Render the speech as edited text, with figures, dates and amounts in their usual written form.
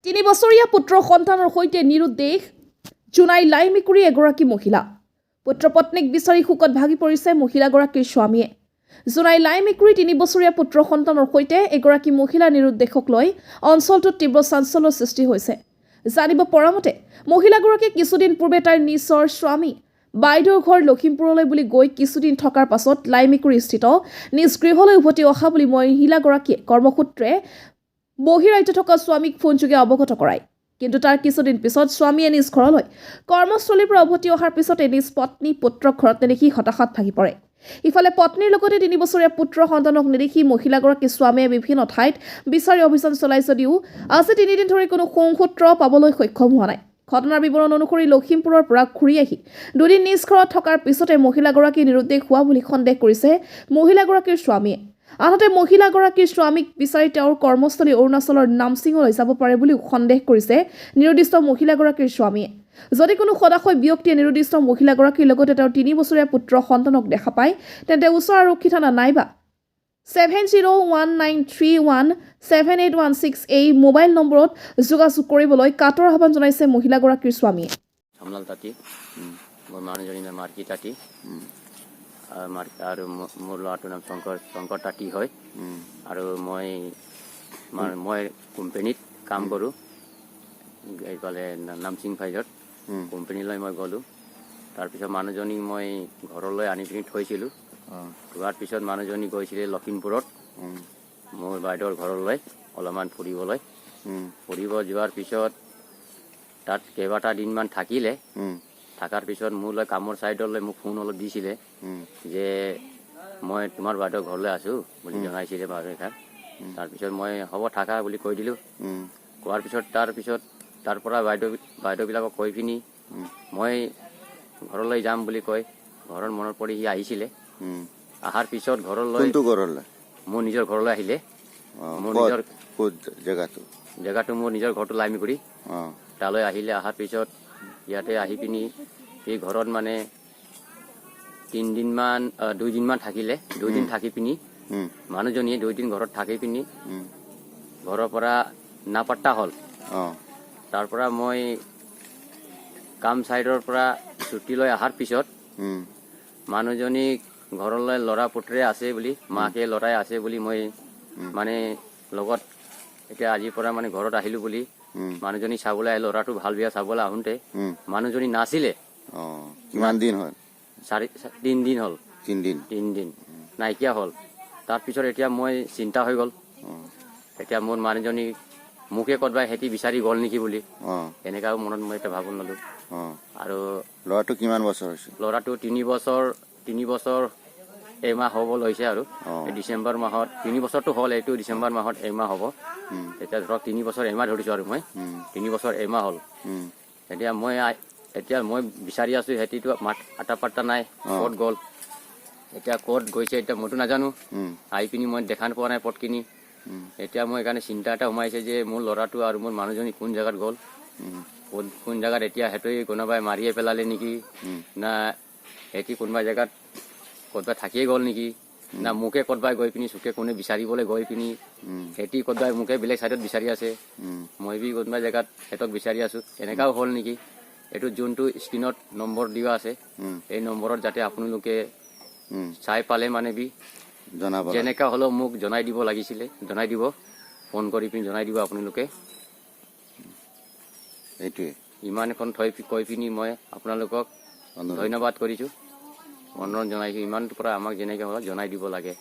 3 বছৰীয়া পুত্ৰ সন্তানৰ সৈতে নিৰুদ্দেশ জোনাই লাই মেকুৰী এগৰাকী মহিলা। পুত্ৰ পত্নীক বিচাৰি শোকত ভাগি পৰিছে মহিলাগৰাকীৰ স্বামীয়ে। জোনাই লাই মেকুৰী 3 বছৰীয়া পুত্ৰ সন্তানৰ সৈতে এগৰাকী মহিলা নিৰুদ্দেশক লৈ অঞ্চলটোত তীব্ৰ চাঞ্চল্যৰ সৃষ্টি হৈছে। জানিব পৰা মতে মহিলাগৰাকী কিছুদিন পূৰ্বে তাইৰ নিজৰ স্বামী বাইদেউৰ ঘৰ লখিমপুৰলৈ বুলি গৈ কিছুদিন থকাৰ পাছত লাই মেকুৰী স্থিত নিজ গৃহলৈ উভতি অহা বুলি মহিলাগৰাকীয়ে কৰ্মসূত্ৰে বহিৰাজ্যত থকা স্বামীক ফোনযোগে অৱগত কৰায়। কিন্তু তাৰ কিছুদিন পিছত স্বামীয়ে নিজ ঘৰলৈ কৰ্মস্থলীৰ পৰা উভতি অহাৰ পিছতে নিজ পত্নী পুত্ৰক ঘৰত নেদেখি হতাশাত ভাগি পৰে। ইফালে পত্নীৰ লগতে 3 বছৰীয়া পুত্ৰ সন্তানক নেদেখি মহিলাগৰাকী স্বামীয়ে বিভিন্ন ঠাইত বিচাৰি অভিযান চলাই যদিও আজি 3 দিন ধৰি কোনো সংসূত্ৰ পাবলৈ সক্ষম হোৱা নাই। ঘটনাৰ বিৱৰণ অনুসৰি লখিমপুৰৰ পৰা ঘূৰি আহি 2 দিন নিজ ঘৰত থকাৰ পিছতে মহিলাগৰাকী নিৰুদ্দেশ হোৱা বুলি সন্দেহ কৰিছে মহিলাগৰাকীৰ স্বামীয়ে। আনহাতে মহিলাগৰাকীৰ স্বামীক বিচাৰি তেওঁৰ কৰ্মস্থলী অৰুণাচলৰ নামচিঙলৈ যাব পাৰে বুলিও সন্দেহ কৰিছে নিৰুদ্দিষ্ট মহিলাগৰাকীৰ স্বামীয়ে। যদি কোনো সদাশয় ব্যক্তিয়ে নিৰুদ্দিষ্ট মহিলাগৰাকীৰ লগতে তেওঁৰ 3 বছৰীয়া পুত্ৰ সন্তানক দেখা পায় তেন্তে ওচৰৰ আৰক্ষী থানা নাইবা 7019317816 এই মোবাইল নম্বৰত যোগাযোগ কৰিবলৈ কাটৰ আহ্বান জনাইছে মহিলাগৰাকীৰ স্বামীয়ে। সামলাল তাঁতি মোৰ মানুহজনীৰ নাম মাৰ্কি তাঁতি আৰু মোৰ ল'ৰাটোৰ নাম শংকৰ তাঁতি হয়। আৰু মই কোম্পানীত কাম কৰোঁ এইফালে নামচিং ফাইজত কোম্পানীলৈ মই গ'লোঁ। তাৰপিছত মানুহজনীক মই ঘৰলৈ আনি পিনি থৈছিলোঁ। থোৱাৰ পিছত মানুহজনী গৈছিলে লখিমপুৰত মোৰ বাইদেউৰ ঘৰলৈ অলপমান ফুৰিব যোৱাৰ পিছত তাত কেইবাটা দিনমান থাকিলে। থকাৰ পিছত মোলৈ কামৰ ছাইডলৈ মোক ফোন অলপ দিছিলে যে মই তোমাৰ বাইদেউৰ ঘৰলৈ আছোঁ বুলি জনাইছিলে বাইদেউ এটা। তাৰপিছত মই হ'ব থাকা বুলি কৈ দিলোঁ। কোৱাৰ পিছত তাৰ পৰা বাইদেউবিলাকক কৈ পিনি মই ঘৰলৈ যাম বুলি কৈ ঘৰত মনত পৰি সি আহিছিলে। অহাৰ পিছত ঘৰলৈ মোৰ নিজৰ ঘৰলৈ আহিলে। মোৰ নিজৰ জেগাটো মোৰ নিজৰ ঘৰটো লাই মেকুৰী তালৈ আহিলে। অহাৰ পিছত ইয়াতে আহি পিনি এই ঘৰত মানে 2 দিনমান থাকিলে। 2 দিন থাকি পিনি মানুহজনীয়ে 2 দিন ঘৰত থাকি পিনি ঘৰৰ পৰা নাপাত্তা হ'ল। তাৰ পৰা মই কাম ছাইডৰ পৰা ছুটি লৈ অহাৰ পিছত মানুহজনীক ঘৰলৈ ল'ৰা পুত্ৰে আছে বুলি মাকে ল'ৰাই আছে বুলি মই মানে লগত এতিয়া আজিৰ পৰা মানে ঘৰত আহিলোঁ বুলি মানুহজনী চাবলৈ আহিলোঁ। ল'ৰাটো ভাল বেয়া চাবলৈ আহোঁতে মানুহজনী নাছিলে। কিমান দিন হ'ল? 3 দিন হ'ল। 3 দিন নাইকিয়া হ'ল। তাৰপিছত এতিয়া মই চিন্তা হৈ গ'ল। এতিয়া মোৰ মানুহজনী মোকে ক'ৰবাত সিহঁতি বিচাৰি গ'ল নেকি বুলি এনেকুৱাও মনত মই এতিয়া ভাব ল'লোঁ। আৰু ল'ৰাটো কিমান বছৰ হৈছে? ল'ৰাটো 3 বছৰ এমাহ হ'ব লৈছে। আৰু ডিচেম্বৰ মাহত 3 বছৰটো হ'ল। এইটো ডিচেম্বৰ মাহত এমাহ হ'ব। এতিয়া ধৰক 3 বছৰ এমাহ ধৰিছোঁ আৰু মই 3 বছৰ এমাহ হ'ল। এতিয়া মই বিচাৰি আছোঁ। সিহঁতিটো আটা পাত্তা নাই ক'ত গ'ল। এতিয়া ক'ত গৈছে এতিয়া মইতো নাজানো। আহি পিনি মই দেখা পোৱা নাই পটকিনি। এতিয়া মই সেইকাৰণে চিন্তা এটা সোমাইছে যে মোৰ ল'ৰাটো আৰু মোৰ মানুহজনী কোন জেগাত গ'ল, কোন জেগাত এতিয়া সিহঁতে কোনোবাই মাৰিয়ে পেলালে নেকি, না সিহঁতি কোনোবা জেগাত ক'ৰবাত থাকিয়ে গ'ল নেকি, না মোকে ক'ৰবাই গৈ পিনি চুকে কোনে বিচাৰিবলৈ গৈ পিনি সিহঁতি ক'ৰবাই মোকে বেলেগ ছাইডত বিচাৰি আছে, মই বি কোনোবা জেগাত সিহঁতক বিচাৰি আছোঁ এনেকুৱাও হ'ল নেকি। এইটো যোনটো স্ক্ৰীণত নম্বৰ দিয়া আছে এই নম্বৰত যাতে আপোনালোকে চাই পালে মানে বি যেনেকুৱা হ'লেও মোক জনাই দিব লাগিছিলে, জনাই দিব, ফোন কৰি পিনি জনাই দিব আপোনালোকে। এইটোৱে ইমান এখন কৈ পিনি মই আপোনালোকক ধন্যবাদ কৰিছোঁ, অনুৰোধ জনাইছোঁ। ইমানটোৰ পৰা আমাক যেনেকৈ হ'লেও জনাই দিব লাগে।